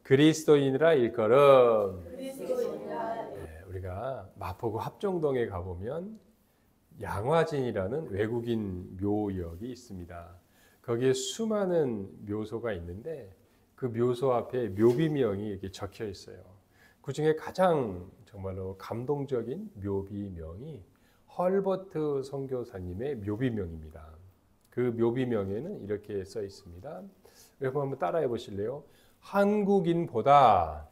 그리스도인이라 일컬음. 우리가 마포구 합정동에 가보면 양화진이라는 외국인 묘역이 있습니다. 거기에 수많은 묘소가 있는데 그 묘소 앞에 묘비명이 이렇게 적혀 있어요. 그 중에 가장 정말로 감동적인 묘비명이 헐버트 선교사님의 묘비명입니다. 그 묘비명에는 이렇게 써 있습니다. 여러분 한번 따라해 보실래요? 한국인보다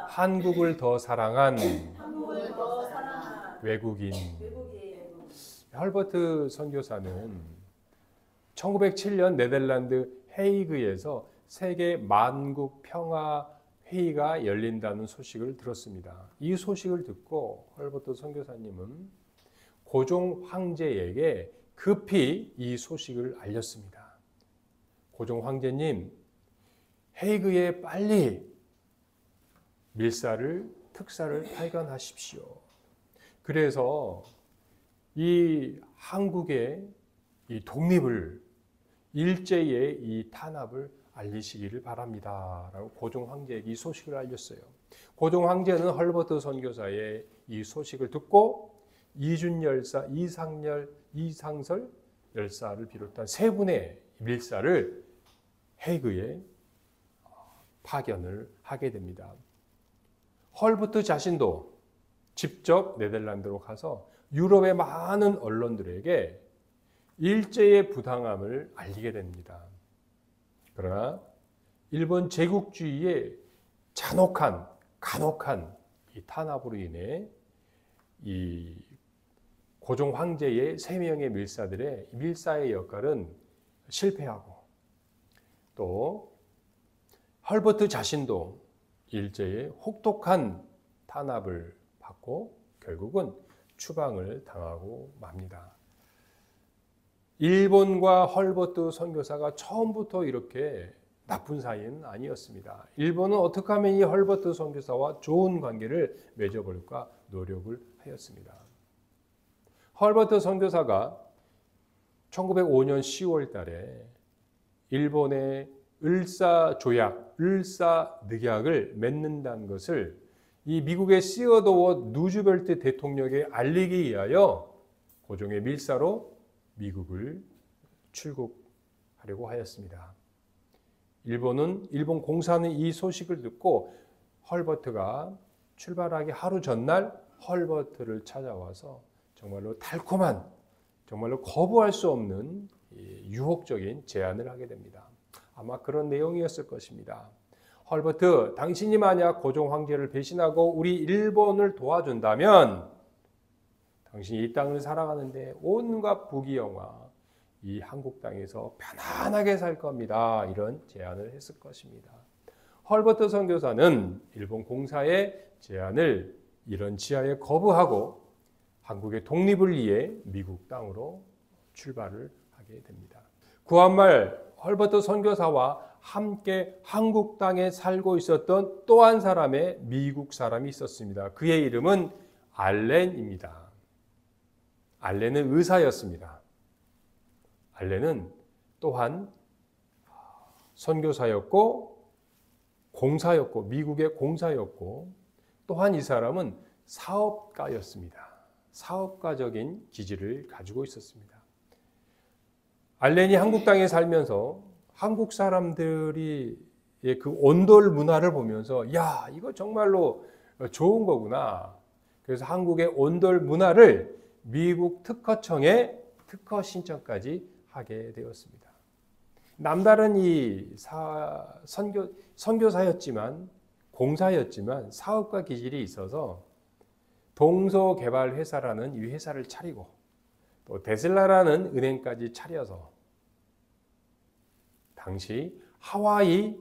한국을 더 사랑한 외국인. 헐버트 선교사는 1907년 네덜란드 헤이그에서 세계 만국 평화 회의가 열린다는 소식을 들었습니다. 이 소식을 듣고 헐버트 선교사님은 고종 황제에게 급히 이 소식을 알렸습니다. 고종 황제님, 헤이그에 빨리 특사를 파견하십시오. 그래서 이 한국의 이 독립을 일제의 이 탄압을 알리시기를 바랍니다. 라고 고종 황제에게 이 소식을 알렸어요. 고종 황제는 헐버트 선교사의 이 소식을 듣고 이준 열사, 이상설 열사를 비롯한 세 분의 밀사를 헤이그에 파견을 하게 됩니다. 헐버트 자신도 직접 네덜란드로 가서 유럽의 많은 언론들에게 일제의 부당함을 알리게 됩니다. 그러나 일본 제국주의의 간혹한 이 탄압으로 인해 이 고종 황제의 3명의 밀사들의 밀사의 역할은 실패하고 또 헐버트 자신도 일제의 혹독한 탄압을 받고 결국은 추방을 당하고 맙니다. 일본과 헐버트 선교사가 처음부터 이렇게 나쁜 사이는 아니었습니다. 일본은 어떻게 하면 이 헐버트 선교사와 좋은 관계를 맺어볼까 노력을 하였습니다. 헐버트 선교사가 1905년 10월 달에 일본의 을사늑약을 맺는다는 것을 이 미국의 시어도워 누즈벨트 대통령에게 알리기 위하여 고종의 밀사로 미국을 출국하려고 하였습니다. 일본 공사는 이 소식을 듣고 헐버트가 출발하기 하루 전날 헐버트를 찾아와서 정말로 달콤한, 정말로 거부할 수 없는 유혹적인 제안을 하게 됩니다. 아마 그런 내용이었을 것입니다. 헐버트, 당신이 만약 고종 황제를 배신하고 우리 일본을 도와준다면 당신이 이 땅을 살아가는데 온갖 부귀영화, 이 한국 땅에서 편안하게 살 겁니다. 이런 제안을 했을 것입니다. 헐버트 선교사는 일본 공사의 제안을 이런 지하에 거부하고 한국의 독립을 위해 미국 땅으로 출발을 하게 됩니다. 구한말 헐버트 선교사와 함께 한국 땅에 살고 있었던 또 한 사람의 미국 사람이 있었습니다. 그의 이름은 알렌입니다. 알렌은 의사였습니다. 알렌은 또한 선교사였고 공사였고 미국의 공사였고 또한 이 사람은 사업가였습니다. 사업가적인 기질을 가지고 있었습니다. 알렌이 한국 땅에 살면서 한국 사람들이 그 온돌 문화를 보면서 야, 이거 정말로 좋은 거구나. 그래서 한국의 온돌 문화를 미국 특허청에 특허 신청까지 하게 되었습니다. 남다른 이 선교사였지만 공사였지만 사업가 기질이 있어서 동서개발회사라는 이 회사를 차리고 또 데슬라라는 은행까지 차려서 당시 하와이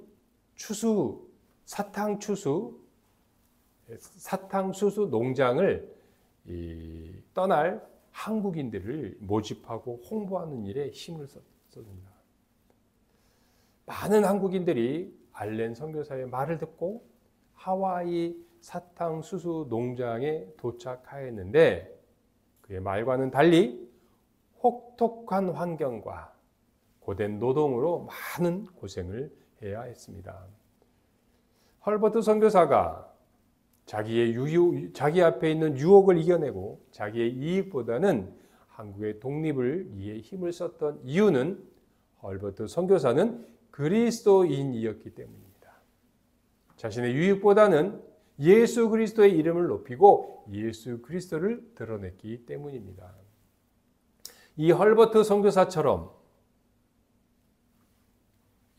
사탕수수 농장을 떠날 한국인들을 모집하고 홍보하는 일에 힘을 썼습니다. 많은 한국인들이 알렌 선교사의 말을 듣고 하와이 사탕수수 농장에 도착하였는데 그의 말과는 달리 혹독한 환경과 고된 노동으로 많은 고생을 해야 했습니다. 헐버트 선교사가 자기 앞에 있는 유혹을 이겨내고 자기의 이익보다는 한국의 독립을 위해 힘을 썼던 이유는 헐버트 선교사는 그리스도인이었기 때문입니다. 자신의 유익보다는 예수 그리스도의 이름을 높이고 예수 그리스도를 드러냈기 때문입니다. 이 헐버트 선교사처럼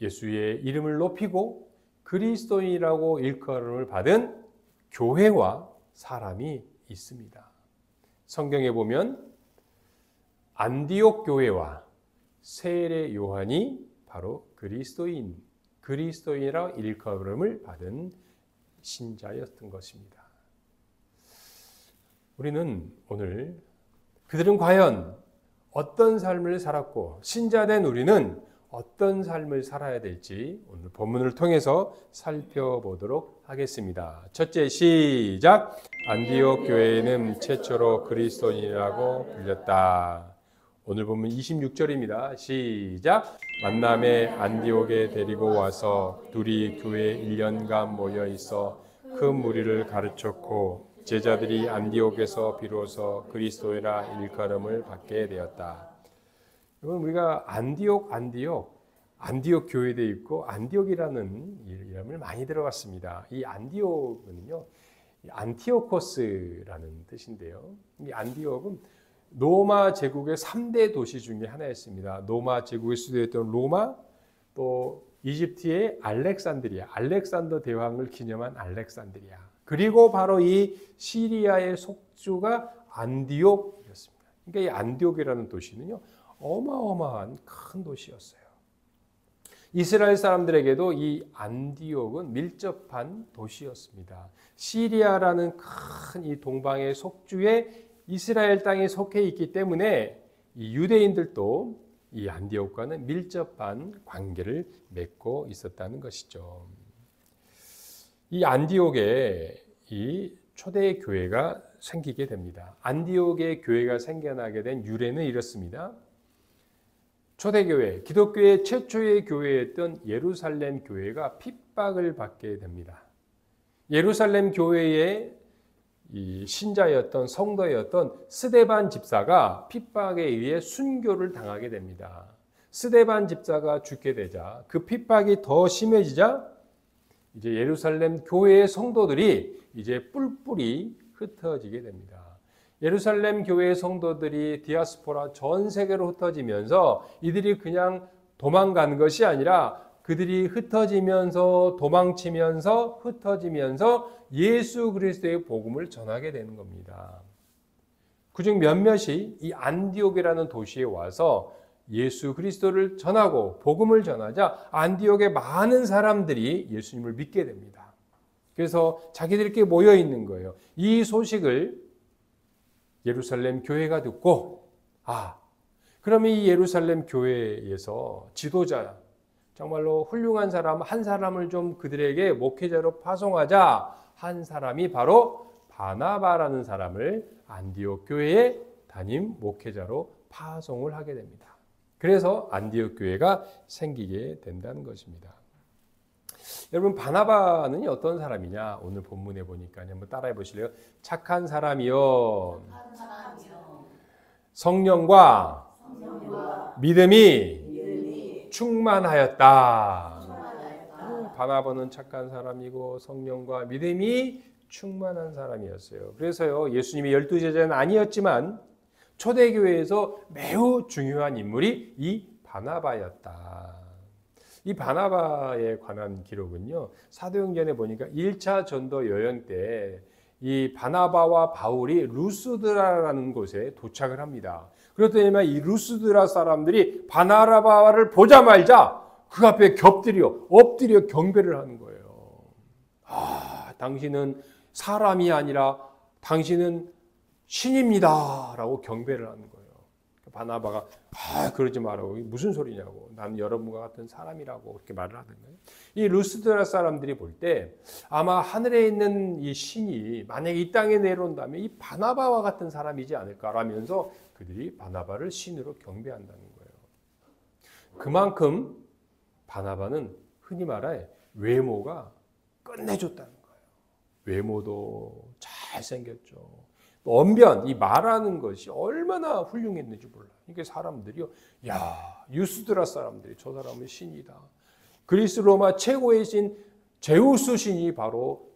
예수의 이름을 높이고 그리스도인이라고 일컬음을 받은 교회와 사람이 있습니다. 성경에 보면 안디옥 교회와 세례 요한이 바로 그리스도인이라고 일컬음을 받은 신자였던 것입니다. 우리는 오늘 그들은 과연 어떤 삶을 살았고 신자된 우리는 어떤 삶을 살아야 될지 오늘 본문을 통해서 살펴보도록 하겠습니다. 첫째, 시작. 안디옥 교회는 최초로 그리스도인이라고 불렸다. 오늘 본문 26절입니다. 시작. 만남에 안디옥에 데리고 와서 둘이 교회에 1년간 모여 있어 큰 무리를 가르쳤고 제자들이 안디옥에서 비로소 그리스도인이라 일컬음을 받게 되었다. 여러분, 우리가 안디옥 교회도 있고 안디옥이라는 이름을 많이 들어봤습니다. 이 안디옥은요, 안티오코스라는 뜻인데요. 이 안디옥은 로마 제국의 3대 도시 중에 하나였습니다. 로마 제국의 수도였던 로마, 또 이집트의 알렉산더 대왕을 기념한 알렉산드리아, 그리고 바로 이 시리아의 속주가 안디옥이었습니다. 그러니까 이 안디옥이라는 도시는요, 어마어마한 큰 도시였어요. 이스라엘 사람들에게도 이 안디옥은 밀접한 도시였습니다. 시리아라는 큰 이 동방의 속주에 이스라엘 땅에 속해 있기 때문에 이 유대인들도 이 안디옥과는 밀접한 관계를 맺고 있었다는 것이죠. 이 안디옥에 이 초대 교회가 생기게 됩니다. 안디옥의 교회가 생겨나게 된 유래는 이렇습니다. 초대교회, 기독교의 최초의 교회였던 예루살렘 교회가 핍박을 받게 됩니다. 예루살렘 교회의 이 신자였던 성도였던 스데반 집사가 핍박에 의해 순교를 당하게 됩니다. 스데반 집사가 죽게 되자 그 핍박이 더 심해지자 이제 예루살렘 교회의 성도들이 이제 뿔뿔이 흩어지게 됩니다. 예루살렘 교회의 성도들이 디아스포라 전 세계로 흩어지면서 이들이 그냥 도망간 것이 아니라 그들이 흩어지면서 도망치면서 흩어지면서 예수 그리스도의 복음을 전하게 되는 겁니다. 그중 몇몇이 이 안디옥이라는 도시에 와서 예수 그리스도를 전하고 복음을 전하자 안디옥의 많은 사람들이 예수님을 믿게 됩니다. 그래서 자기들끼리 모여 있는 거예요. 이 소식을 예루살렘 교회가 듣고 그러면 이 예루살렘 교회에서 지도자, 정말로 훌륭한 사람 한 사람을 좀 그들에게 목회자로 파송하자 한 사람이 바로 바나바라는 사람을 안디옥 교회에 담임 목회자로 파송을 하게 됩니다. 그래서 안디옥 교회가 생기게 된다는 것입니다. 여러분, 바나바는 어떤 사람이냐? 오늘 본문에 보니까 한번 따라해 보실래요? 착한 사람이요. 성령과 믿음이 충만하였다. 바나바는 착한 사람이고 성령과 믿음이 충만한 사람이었어요. 그래서요, 예수님이 12제자는 아니었지만 초대교회에서 매우 중요한 인물이 이 바나바였다. 이 바나바에 관한 기록은요, 사도행전에 보니까 1차 전도 여행 때 이 바나바와 바울이 루스드라라는 곳에 도착을 합니다. 그렇더니만 이 루스드라 사람들이 바나바를 보자마자 그 앞에 엎드려 경배를 하는 거예요. 당신은 사람이 아니라 당신은 신입니다 라고 경배를 하는 거예요. 바나바가 그러지 말라고, 무슨 소리냐고, 나는 여러분과 같은 사람이라고 그렇게 말을 하던가요. 이 루스드라 사람들이 볼 때 아마 하늘에 있는 이 신이 만약에 이 땅에 내려온다면 이 바나바와 같은 사람이지 않을까라면서 그들이 바나바를 신으로 경배한다는 거예요. 그만큼 바나바는 흔히 말해 외모가 끝내줬다는 거예요. 외모도 잘생겼죠. 또 언변, 이 말하는 것이 얼마나 훌륭했는지 몰라요. 그러니까 사람들이요, 야, 유스드라 사람들이 저 사람은 신이다. 그리스 로마 최고의 신 제우스 신이 바로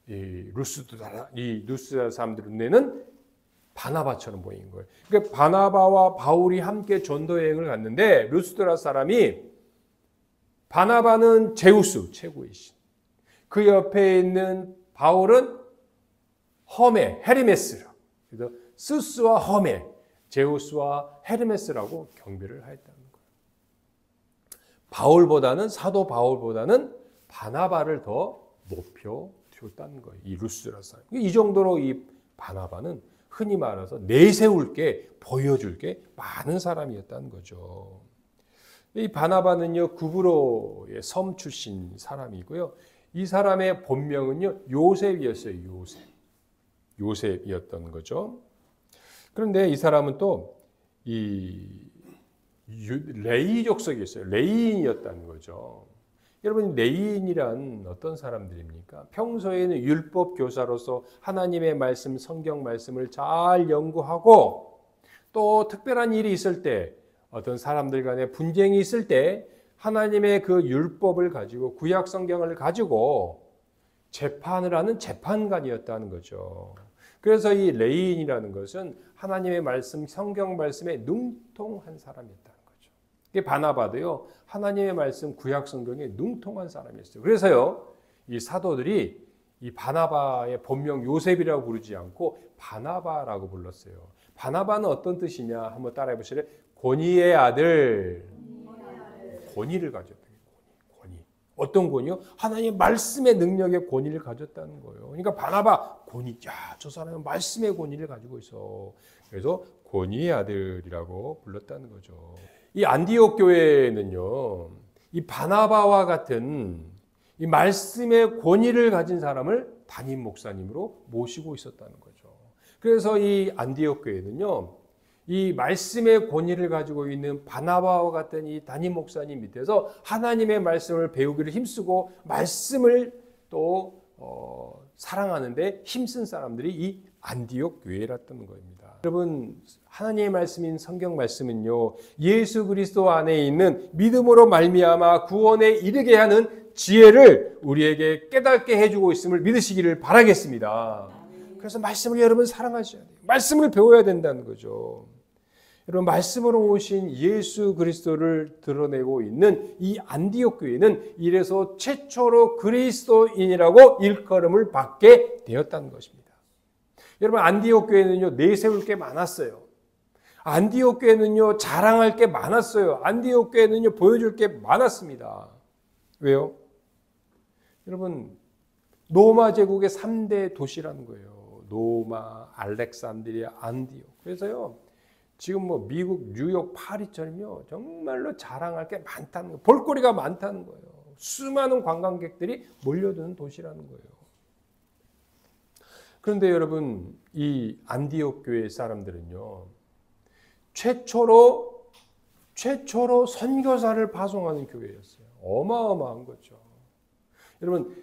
이 루스드라 사람들 눈에는 바나바처럼 보인 거예요. 그러니까 바나바와 바울이 함께 전도 여행을 갔는데 루스드라 사람이 바나바는 제우스 최고의 신, 그 옆에 있는 바울은 허메, 헤르메스라. 그래서 스스와 허메, 제우스와 헤르메스라고 경배를 하였다는 거예요. 바울보다는 사도 바울보다는 바나바를 더 높여줬다는 거예요. 이 루스드라 사람. 이 정도로 이 바나바는 흔히 말해서 내세울 게, 보여줄 게 많은 사람이었다는 거죠. 이 바나바는요, 구브로의 섬 출신 사람이고요. 이 사람의 본명은요, 요셉이었어요. 요셉이었던 거죠. 그런데 이 사람은 또 이 레이 족속이었어요. 레이인이었다는 거죠. 여러분, 레이인이란 어떤 사람들입니까? 평소에는 율법 교사로서 하나님의 말씀, 성경 말씀을 잘 연구하고 또 특별한 일이 있을 때, 어떤 사람들 간에 분쟁이 있을 때 하나님의 그 율법을 가지고, 구약 성경을 가지고 재판을 하는 재판관이었다는 거죠. 그래서 이 레이인이라는 것은 하나님의 말씀, 성경 말씀에 능통한 사람이었다는 거죠. 이게 바나바도요, 하나님의 말씀, 구약 성경에 능통한 사람이었어요. 그래서요, 이 사도들이 이 바나바의 본명 요셉이라고 부르지 않고 바나바라고 불렀어요. 바나바는 어떤 뜻이냐? 한번 따라해 보실래요? 권위의 아들. 권위를 가졌다. 권위. 어떤 권위요? 하나님의 말씀의 능력의 권위를 가졌다는 거예요. 그러니까 바나바, 권위. 야, 저 사람은 말씀의 권위를 가지고 있어. 그래서 권위의 아들이라고 불렀다는 거죠. 이 안디옥 교회는요, 이 바나바와 같은 이 말씀의 권위를 가진 사람을 담임 목사님으로 모시고 있었다는 거죠. 그래서 이 안디옥 교회는요, 이 말씀의 권위를 가지고 있는 바나바와 같은 이 담임 목사님 밑에서 하나님의 말씀을 배우기를 힘쓰고 말씀을 또 사랑하는데 힘쓴 사람들이 이 안디옥 교회였다는 겁니다. 여러분, 하나님의 말씀인 성경 말씀은요, 예수 그리스도 안에 있는 믿음으로 말미암아 구원에 이르게 하는 지혜를 우리에게 깨닫게 해주고 있음을 믿으시기를 바라겠습니다. 그래서 말씀을 여러분 사랑하셔야 돼요. 말씀을 배워야 된다는 거죠. 여러분, 말씀으로 오신 예수 그리스도를 드러내고 있는 이 안디옥 교회는 이래서 최초로 그리스도인이라고 일컬음을 받게 되었다는 것입니다. 여러분, 안디옥 교회는요, 내세울 게 많았어요. 안디옥 교회는요, 자랑할 게 많았어요. 안디옥 교회는요, 보여줄 게 많았습니다. 왜요? 여러분, 로마 제국의 3대 도시라는 거예요. 로마, 알렉산드리아, 안디옥. 그래서요, 지금 뭐 미국 뉴욕 파리처럼요, 정말로 자랑할 게 많다는 거예요. 볼거리가 많다는 거예요. 수많은 관광객들이 몰려드는 도시라는 거예요. 그런데 여러분, 이 안디옥 교회 사람들은요, 최초로 선교사를 파송하는 교회였어요. 어마어마한 거죠. 여러분,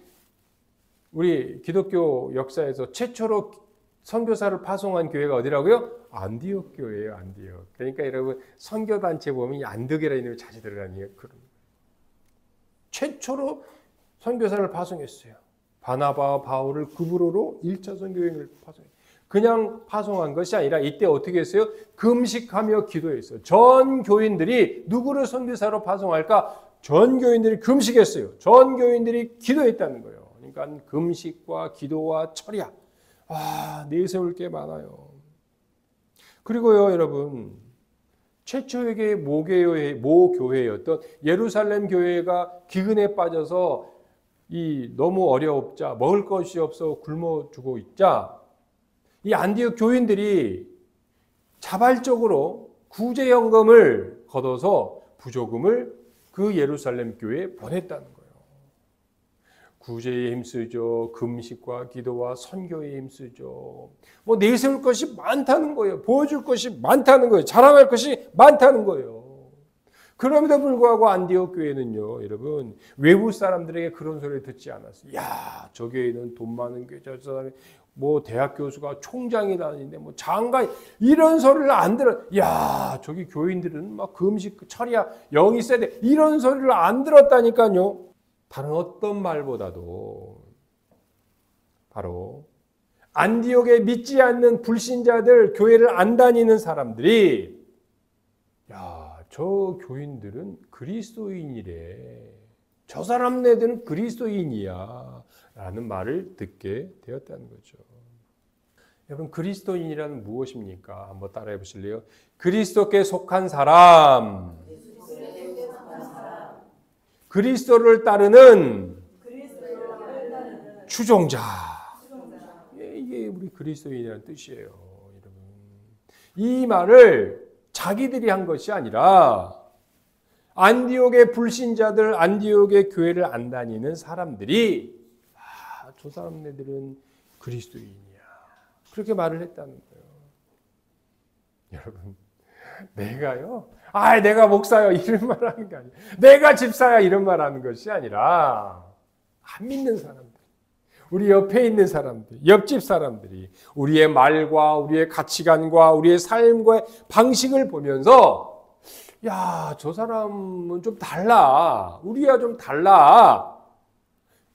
우리 기독교 역사에서 최초로 선교사를 파송한 교회가 어디라고요? 안디옥 교회예요, 안디옥. 그러니까 여러분, 선교단체 보면 안드게라는 이름이 자주 들어가니까 최초로 선교사를 파송했어요. 바나바와 바울을 구브로로 1차 선교여행을 파송했어요. 그냥 파송한 것이 아니라 이때 어떻게 했어요? 금식하며 기도했어요. 전 교인들이 누구를 선교사로 파송할까? 전 교인들이 금식했어요. 전 교인들이 기도했다는 거예요. 그러니까 금식과 기도와 철야. 내세울 게 많아요. 그리고요, 여러분, 최초의 모교회였던 예루살렘 교회가 기근에 빠져서 너무 어려웠자, 먹을 것이 없어 굶어 죽고 있자, 이 안디옥 교인들이 자발적으로 구제연금을 걷어서 부조금을 그 예루살렘 교회에 보냈다는 거예요. 구제에 힘쓰죠. 금식과 기도와 선교에 힘쓰죠. 뭐 내세울 것이 많다는 거예요. 보여줄 것이 많다는 거예요. 자랑할 것이 많다는 거예요. 그럼에도 불구하고 안디옥 교회는요, 여러분, 외부 사람들에게 그런 소리를 듣지 않았어요. 야, 저 교회는 돈 많은 교회, 저 사람이 뭐 대학 교수가 총장이 다니는데 뭐 장관, 이런 소리를 안 들어. 야, 저기 교인들은 막 금식 철야 영이 세야 돼. 이런 소리를 안 들었다니까요. 다른 어떤 말보다도 바로 안디옥에 믿지 않는 불신자들, 교회를 안 다니는 사람들이, 야, 저 교인들은 그리스도인이래. 저 사람네들은 그리스도인이야. 라는 말을 듣게 되었다는 거죠. 여러분, 그리스도인이란 무엇입니까? 한번 따라해 보실래요? 그리스도께 속한 사람, 그리스도를 따르는 추종자. 이게 우리 그리스도인이라는 뜻이에요. 여러분, 이 말을 자기들이 한 것이 아니라 안디옥의 불신자들, 안디옥의 교회를 안 다니는 사람들이, 저 사람네들은 그리스도인이야, 그렇게 말을 했다는 거예요. 여러분, 내가요, 내가 목사요, 이런 말 하는 게 아니에요. 내가 집사야, 이런 말 하는 것이 아니라 안 믿는 사람들, 우리 옆에 있는 사람들, 옆집 사람들이 우리의 말과 우리의 가치관과 우리의 삶과의 방식을 보면서, 야, 저 사람은 좀 달라, 우리야 좀 달라,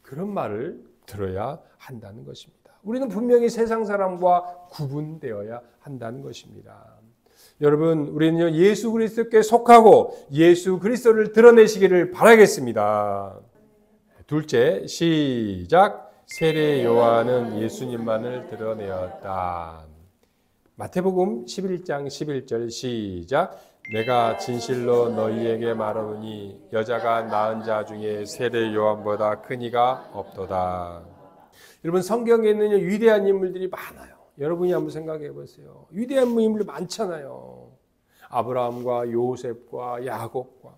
그런 말을 들어야 한다는 것입니다. 우리는 분명히 세상 사람과 구분되어야 한다는 것입니다. 여러분, 우리는요, 예수 그리스도께 속하고 예수 그리스도를 드러내시기를 바라겠습니다. 둘째, 시작. 세례 요한은 예수님만을 드러내었다. 마태복음 11장 11절 시작. 내가 진실로 너희에게 말하노니 여자가 낳은 자 중에 세례 요한보다 큰 이가 없도다. 여러분, 성경에는 위대한 인물들이 많아요. 여러분이 한번 생각해 보세요. 위대한 인물이 많잖아요. 아브라함과 요셉과 야곱과.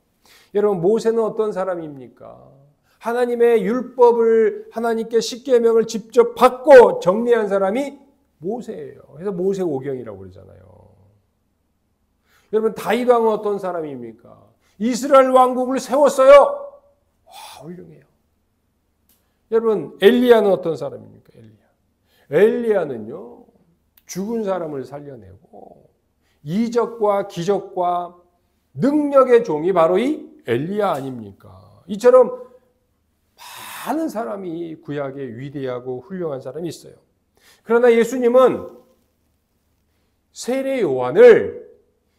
여러분, 모세는 어떤 사람입니까? 하나님의 율법을, 하나님께 십계명을 직접 받고 정리한 사람이 모세예요. 그래서 모세오경이라고 그러잖아요. 여러분, 다윗 왕은 어떤 사람입니까? 이스라엘 왕국을 세웠어요. 와, 훌륭해요. 여러분, 엘리야는 어떤 사람입니까? 엘리야는요, 죽은 사람을 살려내고 이적과 기적과 능력의 종이 바로 이 엘리야 아닙니까? 이처럼 많은 사람이 구약에 위대하고 훌륭한 사람이 있어요. 그러나 예수님은 세례 요한을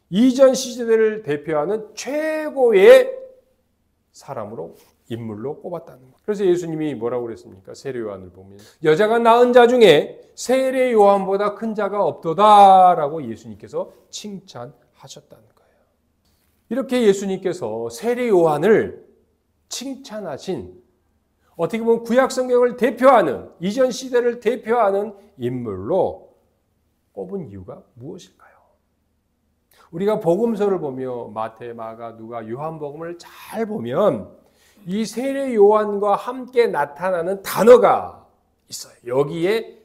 이전 시대를 대표하는 최고의 사람으로, 인물로 꼽았다는 거예요. 그래서 예수님이 뭐라고 그랬습니까? 세례 요한을 보면 여자가 낳은 자 중에 세례 요한보다 큰 자가 없도다라고 예수님께서 칭찬하셨다는 거예요. 이렇게 예수님께서 세례 요한을 칭찬하신, 어떻게 보면 구약 성경을 대표하는, 이전 시대를 대표하는 인물로 꼽은 이유가 무엇일까요? 우리가 복음서를 보며 마태, 마가, 누가, 요한복음을 잘 보면 이 세례 요한과 함께 나타나는 단어가 있어요. 여기에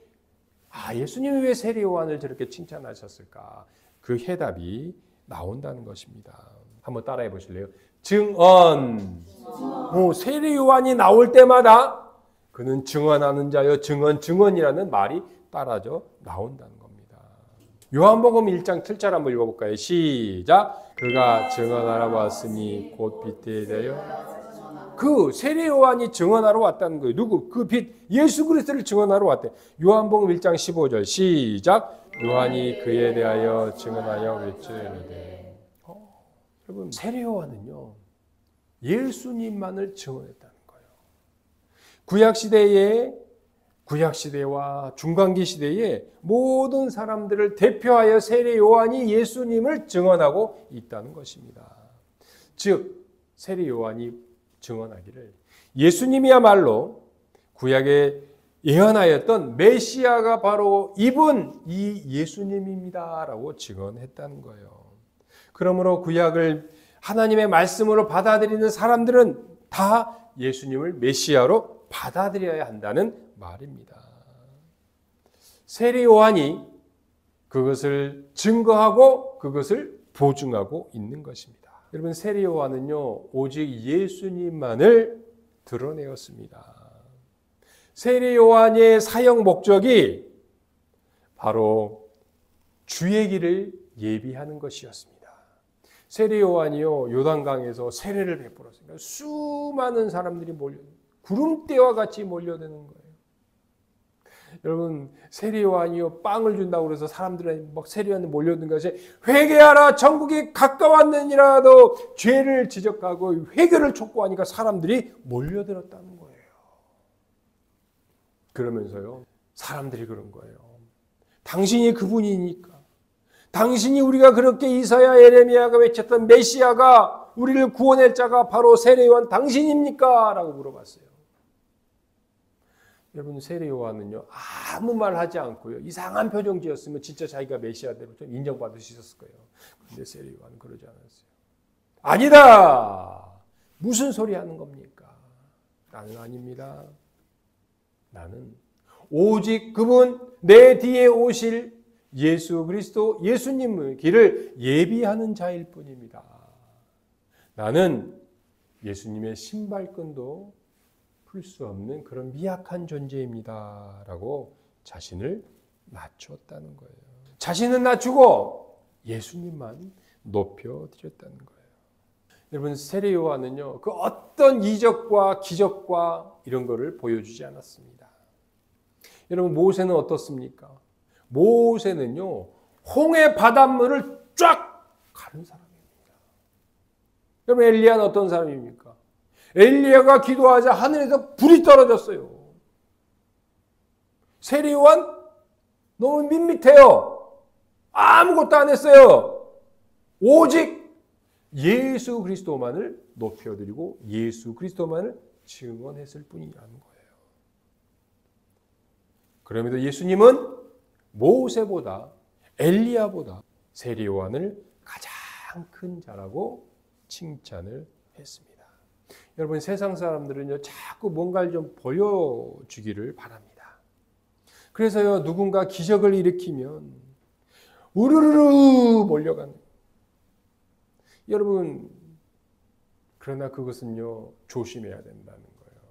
예수님이 왜 세례 요한을 저렇게 칭찬하셨을까? 그 해답이 나온다는 것입니다. 한번 따라해 보실래요? 증언. 세례 요한이 나올 때마다 그는 증언하는 자여, 증언이라는 말이 따라져 나온다는 겁니다. 요한복음 1장 7절 한번 읽어볼까요? 시작. 그가 증언하러 왔으니 곧 빛에 대하여. 그 세례 요한이 증언하러 왔다는 거예요. 누구? 그 빛, 예수 그리스도를 증언하러 왔대. 요한복음 1장 15절 시작. 요한이 그에 대하여 증언하여 외치되. 여러분, 세례 요한은요, 예수님만을 증언했다는 거예요. 구약시대와 중간기 시대에 모든 사람들을 대표하여 세례 요한이 예수님을 증언하고 있다는 것입니다. 즉, 세례 요한이 증언하기를 예수님이야말로 구약에 예언하였던 메시아가 바로 이분, 이 예수님입니다라고 증언했다는 거예요. 그러므로 구약을 하나님의 말씀으로 받아들이는 사람들은 다 예수님을 메시아로 받아들여야 한다는 말입니다. 세례 요한이 그것을 증거하고 그것을 보증하고 있는 것입니다. 여러분 세례 요한은요 오직 예수님만을 드러내었습니다. 세례 요한의 사역 목적이 바로 주의 길을 예비하는 것이었습니다. 세례 요한이요 요단강에서 세례를 베풀었습니다. 수많은 사람들이 구름대와 같이 몰려드는 거예요. 여러분 세례 요한이요 빵을 준다고 그래서 사람들이 막 세례 요한에 몰려든 것이 회개하라 천국이 가까웠느니라도 죄를 지적하고 회개를 촉구하니까 사람들이 몰려들었다는 거예요. 그러면서요 사람들이 그런 거예요. 당신이 그분이니까, 당신이 우리가 그렇게 이사야 예레미야가 외쳤던 메시아가 우리를 구원할 자가 바로 세례 요한 당신입니까? 라고 물어봤어요. 여러분 세례 요한은요 아무 말 하지 않고요 이상한 표정 지었으면 진짜 자기가 메시아대로 좀 인정받을 수 있었을 거예요. 그런데 세례 요한은 그러지 않았어요. 아니다. 무슨 소리 하는 겁니까? 나는 아닙니다. 나는 오직 그분 내 뒤에 오실 예수 그리스도 예수님의 길을 예비하는 자일 뿐입니다. 나는 예수님의 신발끈도 풀 수 없는 그런 미약한 존재입니다. 라고 자신을 낮췄다는 거예요. 자신은 낮추고 예수님만 높여드렸다는 거예요. 여러분 세례 요한은요 그 어떤 이적과 기적과 이런 거를 보여주지 않았습니다. 여러분 모세는 어떻습니까? 모세는요 홍해 바닷물을 쫙 가른 사람입니다. 여러분 엘리야는 어떤 사람입니까? 엘리야가 기도하자 하늘에서 불이 떨어졌어요. 세례 요한 너무 밋밋해요. 아무것도 안 했어요. 오직 예수 그리스도만을 높여드리고 예수 그리스도만을 증언했을 뿐이라는 거예요. 그럼에도 예수님은 모세보다 엘리야보다 세례 요한을 가장 큰 자라고 칭찬을 했습니다. 여러분 세상 사람들은요 자꾸 뭔가를 좀 보여주기를 바랍니다. 그래서요 누군가 기적을 일으키면 우르르르 몰려가는. 여러분 그러나 그것은요 조심해야 된다는 거예요.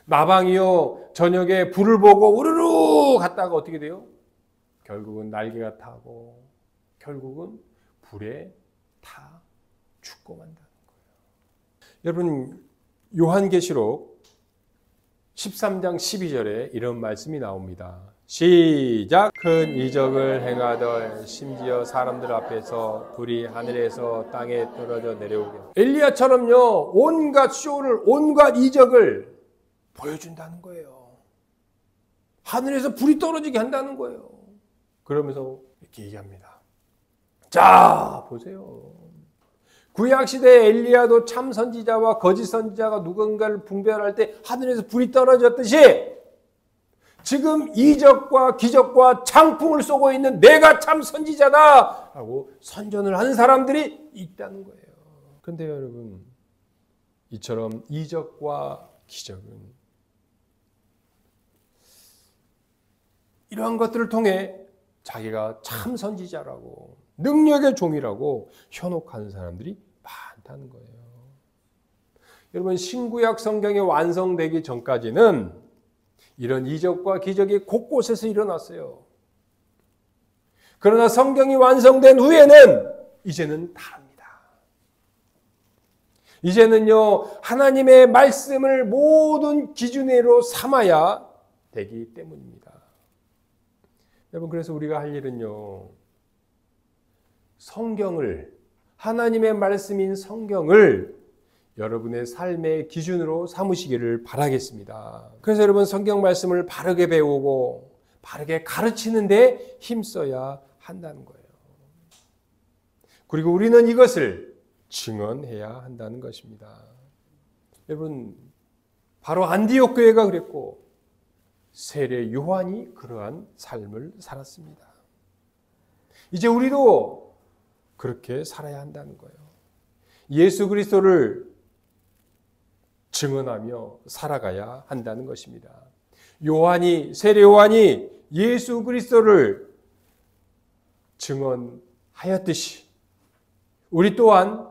나방이요 저녁에 불을 보고 우르르 갔다가 어떻게 돼요? 결국은 날개가 타고 결국은 불에 타 죽고 만다. 여러분 요한계시록 13장 12절에 이런 말씀이 나옵니다. 시작. 큰 이적을 행하던 심지어 사람들 앞에서 불이 하늘에서 땅에 떨어져 내려오게. 엘리야처럼요 온갖 쇼를 온갖 이적을 보여준다는 거예요. 하늘에서 불이 떨어지게 한다는 거예요. 그러면서 이렇게 얘기합니다. 자 보세요. 구약시대에 엘리야도 참 선지자와 거짓 선지자가 누군가를 분별할 때 하늘에서 불이 떨어졌듯이 지금 이적과 기적과 장풍을 쏘고 있는 내가 참 선지자다 하고 선전을 하는 사람들이 있다는 거예요. 그런데 여러분 이처럼 이적과 기적은 이러한 것들을 통해 자기가 참 선지자라고 능력의 종이라고 현혹하는 사람들이 많다는 거예요. 여러분 신구약 성경이 완성되기 전까지는 이런 이적과 기적이 곳곳에서 일어났어요. 그러나 성경이 완성된 후에는 이제는 다릅니다. 이제는요 하나님의 말씀을 모든 기준으로 삼아야 되기 때문입니다. 여러분 그래서 우리가 할 일은요 성경을 하나님의 말씀인 성경을 여러분의 삶의 기준으로 삼으시기를 바라겠습니다. 그래서 여러분 성경 말씀을 바르게 배우고 바르게 가르치는 데 힘써야 한다는 거예요. 그리고 우리는 이것을 증언해야 한다는 것입니다. 여러분 바로 안디옥 교회가 그랬고 세례 요한이 그러한 삶을 살았습니다. 이제 우리도 그렇게 살아야 한다는 거예요. 예수 그리스도를 증언하며 살아가야 한다는 것입니다. 세례 요한이 예수 그리스도를 증언하였듯이 우리 또한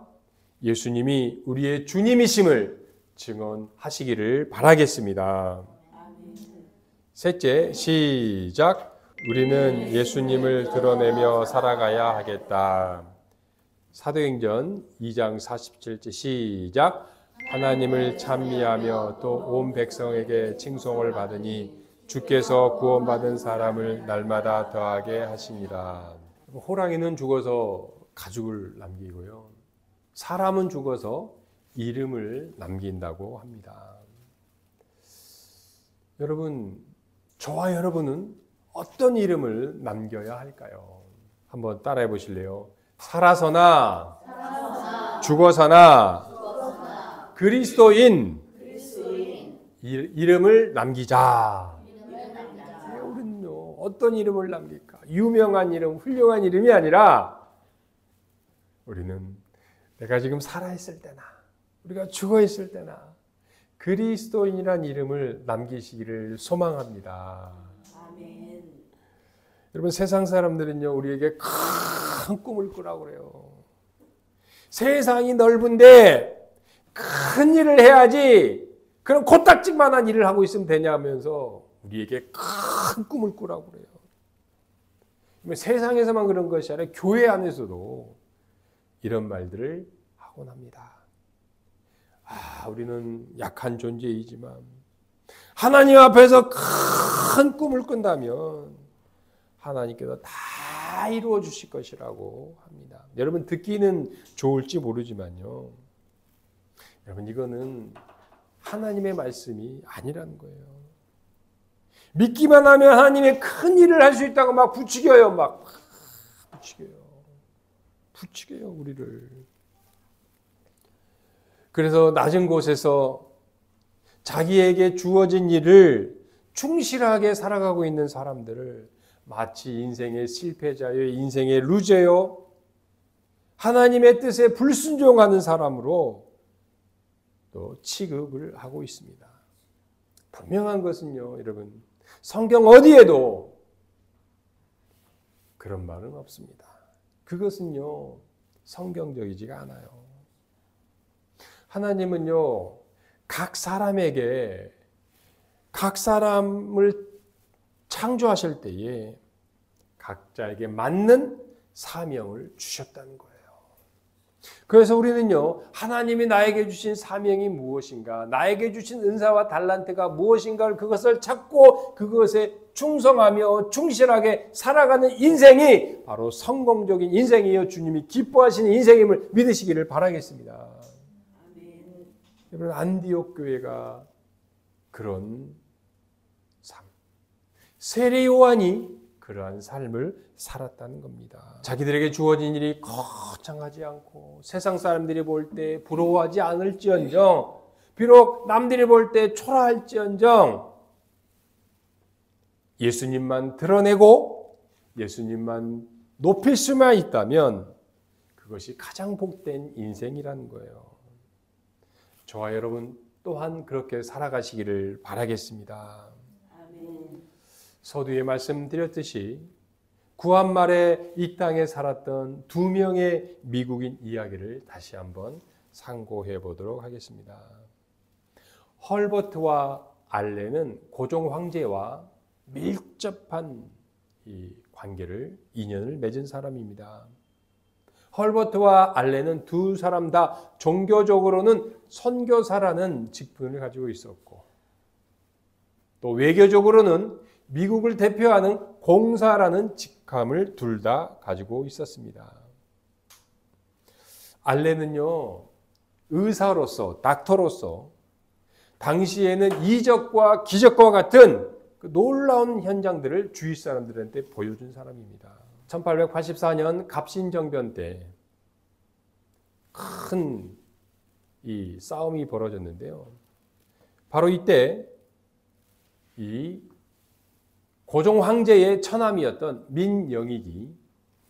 예수님이 우리의 주님이심을 증언하시기를 바라겠습니다. 셋째, 시작. 우리는 예수님을 드러내며 살아가야 하겠다. 사도행전 2장 47절 시작. 하나님을 찬미하며 또 온 백성에게 칭송을 받으니 주께서 구원받은 사람을 날마다 더하게 하시니라. 호랑이는 죽어서 가죽을 남기고요. 사람은 죽어서 이름을 남긴다고 합니다. 여러분, 저와 여러분은 어떤 이름을 남겨야 할까요? 한번 따라해 보실래요? 살아서나 죽어서나 그리스도인 이름을 남기자. 우리는요, 어떤 이름을 남길까? 유명한 이름, 훌륭한 이름이 아니라 우리는 내가 지금 살아있을 때나 우리가 죽어있을 때나 그리스도인이란 이름을 남기시기를 소망합니다. 아멘. 여러분, 세상 사람들은요, 우리에게 큰 꿈을 꾸라고 그래요. 세상이 넓은데 큰 일을 해야지 그런 코딱지만한 일을 하고 있으면 되냐면서 우리에게 큰 꿈을 꾸라고 그래요. 세상에서만 그런 것이 아니라 교회 안에서도 이런 말들을 하곤 합니다. 우리는 약한 존재이지만 하나님 앞에서 큰 꿈을 꾼다면 하나님께서 다 이루어 주실 것이라고 합니다. 여러분, 듣기는 좋을지 모르지만요, 여러분, 이거는 하나님의 말씀이 아니라는 거예요. 믿기만 하면 하나님의 큰 일을 할 수 있다고 막 부추겨요. 부추겨요 우리를. 그래서 낮은 곳에서 자기에게 주어진 일을 충실하게 살아가고 있는 사람들을 마치 인생의 실패자요, 인생의 루저요, 하나님의 뜻에 불순종하는 사람으로 또 취급을 하고 있습니다. 분명한 것은요, 여러분, 성경 어디에도 그런 말은 없습니다. 그것은요, 성경적이지가 않아요. 하나님은요, 각 사람에게, 각 사람을 창조하실 때에 각자에게 맞는 사명을 주셨다는 거예요. 그래서 우리는요, 하나님이 나에게 주신 사명이 무엇인가, 나에게 주신 은사와 달란트가 무엇인가를 그것을 찾고 그것에 충성하며 충실하게 살아가는 인생이 바로 성공적인 인생이요, 주님이 기뻐하시는 인생임을 믿으시기를 바라겠습니다. 여러분, 안디옥 교회가 그런 삶, 세례 요한이 그러한 삶을 살았다는 겁니다. 자기들에게 주어진 일이 거창하지 않고 세상 사람들이 볼 때 부러워하지 않을지언정, 비록 남들이 볼 때 초라할지언정 예수님만 드러내고 예수님만 높일 수만 있다면 그것이 가장 복된 인생이라는 거예요. 저와 여러분 또한 그렇게 살아가시기를 바라겠습니다. 아멘. 서두에 말씀드렸듯이 구한말에 이 땅에 살았던 2명의 미국인 이야기를 다시 한번 상고해 보도록 하겠습니다. 헐버트와 알렌은 고종 황제와 밀접한 이 관계를, 인연을 맺은 사람입니다. 헐버트와 알렌은 두 사람 다 종교적으로는 선교사라는 직분을 가지고 있었고, 또 외교적으로는 미국을 대표하는 공사라는 직함을 둘 다 가지고 있었습니다. 알렌은요, 의사로서, 닥터로서 당시에는 이적과 기적과 같은 그 놀라운 현장들을 주위 사람들한테 보여준 사람입니다. 1884년 갑신정변 때 큰 이 싸움이 벌어졌는데요. 바로 이때 이 고종 황제의 처남이었던 민영익이,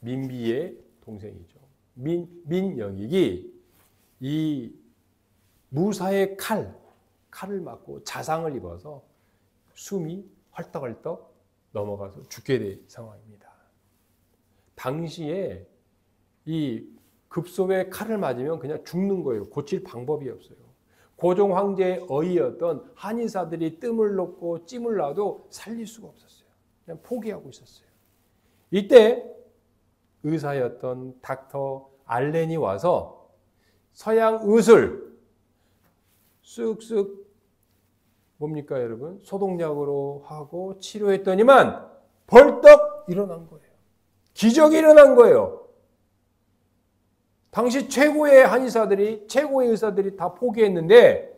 민비의 동생이죠. 민영익이 이 무사의 칼을 맞고 자상을 입어서 숨이 헐떡헐떡 넘어가서 죽게 된 상황입니다. 당시에 이 급소에 칼을 맞으면 그냥 죽는 거예요. 고칠 방법이 없어요. 고종 황제의 어이였던 한의사들이 뜸을 놓고 찜을 놔도 살릴 수가 없었어요. 그냥 포기하고 있었어요. 이때 의사였던 닥터 알렌이 와서 서양 의술 쓱쓱 뭡니까 여러분? 소독약으로 하고 치료했더니만 벌떡 일어난 거예요. 기적이 일어난 거예요. 당시 최고의 한의사들이, 최고의 의사들이 다 포기했는데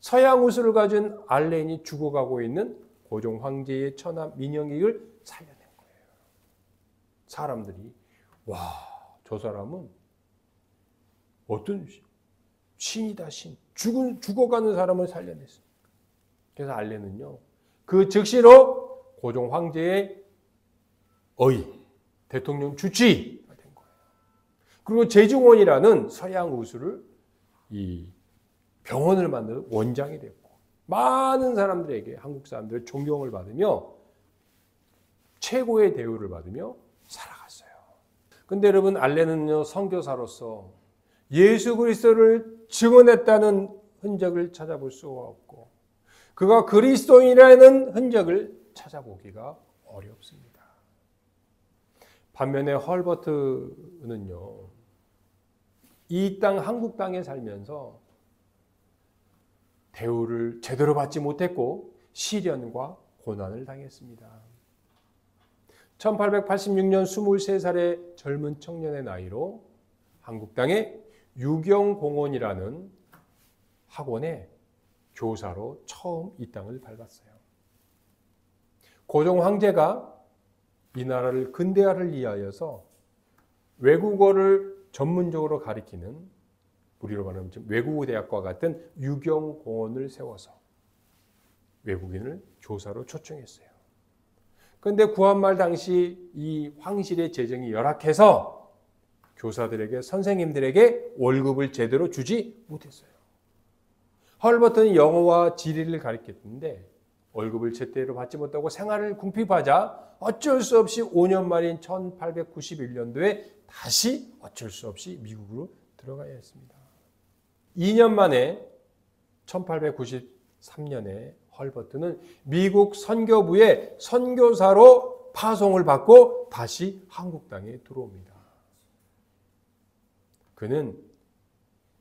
서양 의술을 가진 알렌이 죽어가고 있는 고종 황제의 처남 민영익을 살려낸 거예요. 사람들이 와, 저 사람은 어떤 신이다 신. 죽어가는 사람을 살려냈어요. 그래서 알렌은요. 그 즉시로 고종 황제의 어이, 대통령 주치의가 된 거예요. 그리고 제중원이라는 서양 의술을 이 병원을 만드는 원장이 됐고 많은 사람들에게 한국 사람들의 존경을 받으며 최고의 대우를 받으며 살아갔어요. 근데 여러분 알렌은요 선교사로서 예수 그리스도를 증언했다는 흔적을 찾아볼 수가 없고 그가 그리스도인이라는 흔적을 찾아보기가 어렵습니다. 반면에 헐버트는요. 이 땅 한국 땅에 살면서 대우를 제대로 받지 못했고 시련과 고난을 당했습니다. 1886년 23살의 젊은 청년의 나이로 한국 땅에 유경공원이라는 학원에 교사로 처음 이 땅을 밟았어요. 고종 황제가 이 나라를 근대화를 위하여서 외국어를 전문적으로 가리키는 우리로 말하면 외국어 대학과 같은 유경공원을 세워서 외국인을 교사로 초청했어요. 그런데 구한말 당시 이 황실의 재정이 열악해서 교사들에게 선생님들에게 월급을 제대로 주지 못했어요. 헐버트는 영어와 지리를 가르쳤는데 월급을 제대로 받지 못하고 생활을 궁핍하자 어쩔 수 없이 5년 만인 1891년도에 다시 어쩔 수 없이 미국으로 들어가야 했습니다. 2년 만에 1893년에 헐버트는 미국 선교부의 선교사로 파송을 받고 다시 한국 땅에 들어옵니다. 그는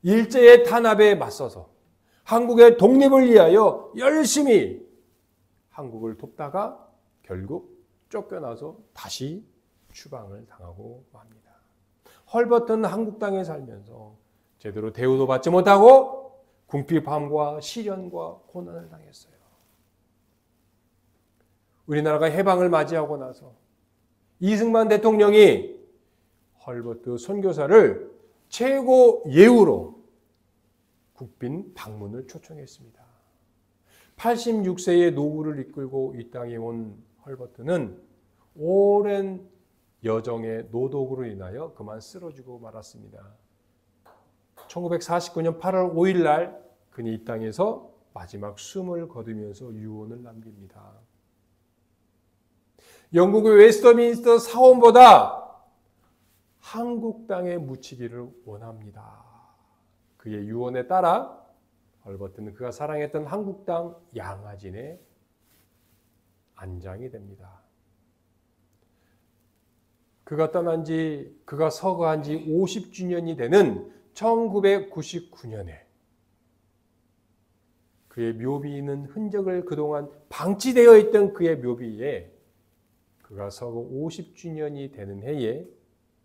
일제의 탄압에 맞서서 한국의 독립을 위하여 열심히 한국을 돕다가 결국 쫓겨나서 다시 추방을 당하고 맙니다. 헐버트는 한국 땅에 살면서 제대로 대우도 받지 못하고 궁핍함과 시련과 고난을 당했어요. 우리나라가 해방을 맞이하고 나서 이승만 대통령이 헐버트 선교사를 최고 예우로 국빈 방문을 초청했습니다. 86세의 노후를 이끌고 이 땅에 온 헐버트는 오랜 여정의 노독으로 인하여 그만 쓰러지고 말았습니다. 1949년 8월 5일 날 그는 이 땅에서 마지막 숨을 거두면서 유언을 남깁니다. 영국의 웨스트민스터 사원보다 한국 땅에 묻히기를 원합니다. 그의 유언에 따라 헐버트는 그가 사랑했던 한국 땅 양화진에 안장이 됩니다. 그가 서거한 지 50주년이 되는 1999년에 그의 묘비 있는 흔적을 그동안 방치되어 있던 그의 묘비에 그가 서거 50주년이 되는 해에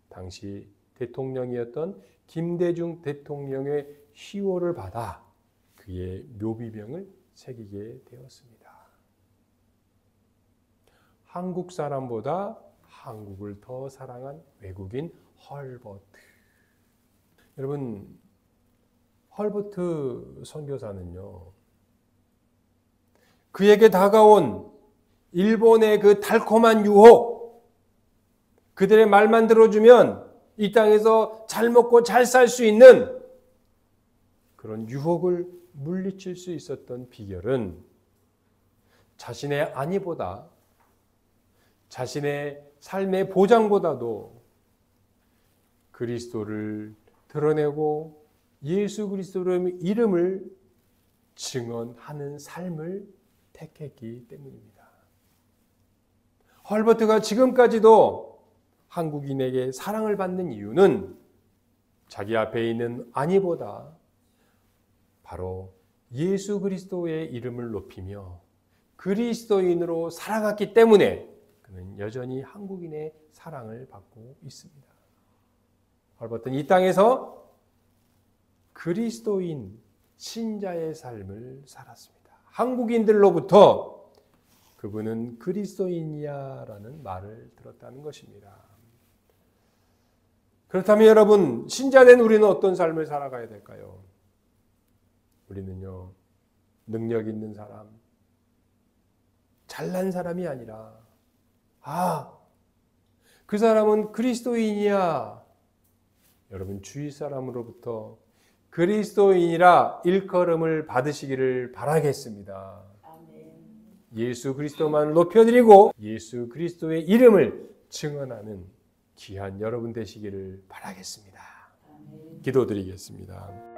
당시 대통령이었던 김대중 대통령의 희호를 받아 그의 묘비병을 새기게 되었습니다. 한국 사람보다 한국을 더 사랑한 외국인 헐버트. 여러분, 헐버트 선교사는요, 그에게 다가온 일본의 그 달콤한 유혹, 그들의 말만 들어주면 이 땅에서 잘 먹고 잘 살 수 있는 그런 유혹을 물리칠 수 있었던 비결은 자신의 안위보다 자신의 삶의 보장보다도 그리스도를 드러내고 예수 그리스도의 이름을 증언하는 삶을 택했기 때문입니다. 헐버트가 지금까지도 한국인에게 사랑을 받는 이유는 자기 앞에 있는 아니보다 바로 예수 그리스도의 이름을 높이며 그리스도인으로 살아갔기 때문에 그는 여전히 한국인의 사랑을 받고 있습니다. 헐버트는 이 땅에서 그리스도인 신자의 삶을 살았습니다. 한국인들로부터 그분은 그리스도인이야라는 말을 들었다는 것입니다. 그렇다면 여러분, 신자된 우리는 어떤 삶을 살아가야 될까요? 우리는요, 능력 있는 사람, 잘난 사람이 아니라 그 사람은 그리스도인이야. 여러분, 주위 사람으로부터 그리스도인이라 일컬음을 받으시기를 바라겠습니다. 아멘. 예수 그리스도만을 높여드리고 예수 그리스도의 이름을 증언하는 귀한 여러분 되시기를 바라겠습니다. 아멘. 기도드리겠습니다.